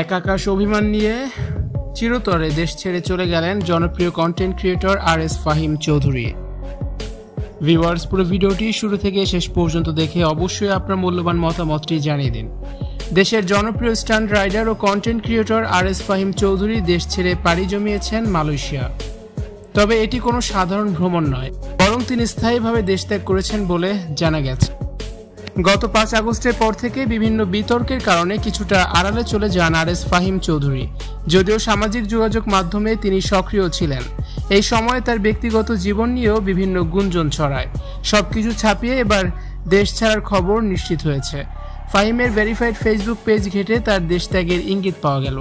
এক আকাশ অভিমান নিয়ে চিরতরে দেশ ছেড়ে চলে গেলেন জনপ্রিয় content creator RS Fahim Chowdhury. Viewers, পুরো ভিডিওটি শুরু থেকে শেষ পর্যন্ত দেখে অবশ্যই আপনার মূল্যবান মতামতটি জানিয়ে দিন। দেশের জনপ্রিয় স্টান্ট রাইডার ও content creator RS Fahim Chowdhury দেশ ছেড়ে পাড়ি জমিয়েছেন মালয়েশিয়া। তবে এটি কোনো সাধারণ ভ্রমণ নয়, বরং তিনি স্থায়ীভাবে দেশ ত্যাগ করেছেন বলে জানা গেছে। গত 5 আগস্টের পর থেকে বিভিন্ন বিতর্কের কারণে কিছুটা আড়ালে চলে যান RS ফাহিম চৌধুরী। যদিও সামাজিক যোগাযোগ মাধ্যমে তিনি সক্রিয় ছিলেন, এই সময়ে তার ব্যক্তিগত জীবন নিয়েও বিভিন্ন গুঞ্জন ছড়ায়। সবকিছু ছাপিয়ে এবার দেশ ছাড়ার খবর নিশ্চিত হয়েছে। ফাহিমের ভেরিফাইড ফেসবুক পেজ ঘেঁটে তার দেশ ত্যাগের ইঙ্গিত পাওয়া গেল।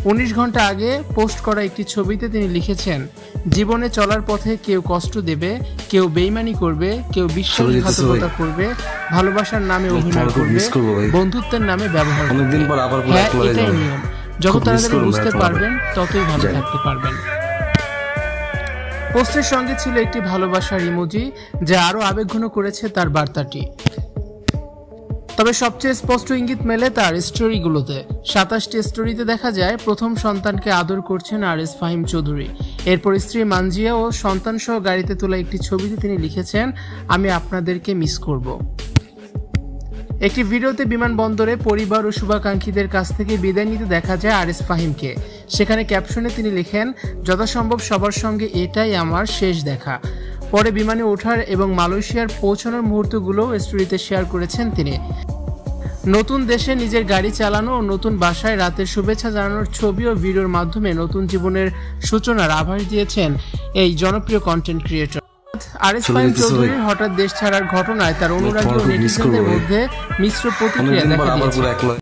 19 ঘন্টা আগে পোস্ট করা একটি ছবিতে তিনি লিখেছেন, জীবনে চলার পথে কেউ কষ্ট দেবে, কেউ বেইমানি করবে, কেউ বিশ্বাসঘাতকতা করবে, ভালোবাসার নামে অভিনয় করবে, বন্ধুত্বের নামে ব্যবহার করবে। হ্যাঁ, এটাই নিয়ম। যত তাড়াতাড়ি বুঝতে পারবেন ততই ভালো থাকতে পারবেন। পোস্টের সঙ্গে ছিল একটি ভালোবাসার ইমোজি, যা আরো আবেগঘন করেছে তার বার্তাটি। তবে সবচেয়ে স্পষ্ট ইঙ্গিত মেলে তার স্টোরিগুলোতে। 27টি স্টোরিতে দেখা যায় প্রথম সন্তানকে আদর করছেন RS ফাহিম চৌধুরী। এরপর স্ত্রী মানজিয়া ও সন্তান সহ গাড়িতে তোলা একটি ছবিতে তিনি লিখেছেন, আমি আপনাদেরকে মিস করব। একটি ভিডিওতে বিমানবন্দরে পরিবার ও শুভাকাঙ্ক্ষীদের কাছ থেকে বিদায় নিতে দেখা যায় RS ফাহিমকে। সেখানে ক্যাপশনে তিনি লেখেন, যথাসম্ভব সবার সঙ্গে এটাই আমার শেষ দেখা। পরে বিমানে ওঠার এবং মালয়েশিয়ার পৌঁছানোর মুহূর্তগুলো স্টোরিতে শেয়ার করেছেন তিনি। নতুন দেশে নিজের গাড়ি চালানো ও নতুন বাসায় রাতের শুভেচ্ছা জানানোর ছবি ও ভিডিওর মাধ্যমে নতুন জীবনের সূচনার আভাস দিয়েছেন এই জনপ্রিয় কন্টেন্ট ক্রিয়েটর। RS ফাহিম চৌধুরীর হঠাৎ দেশ ছাড়ার ঘটনায় তার অনুরাগী ও নেটিজনদের মধ্যে মিশ্র প্রতিক্রিয়া দেখা দিয়েছে।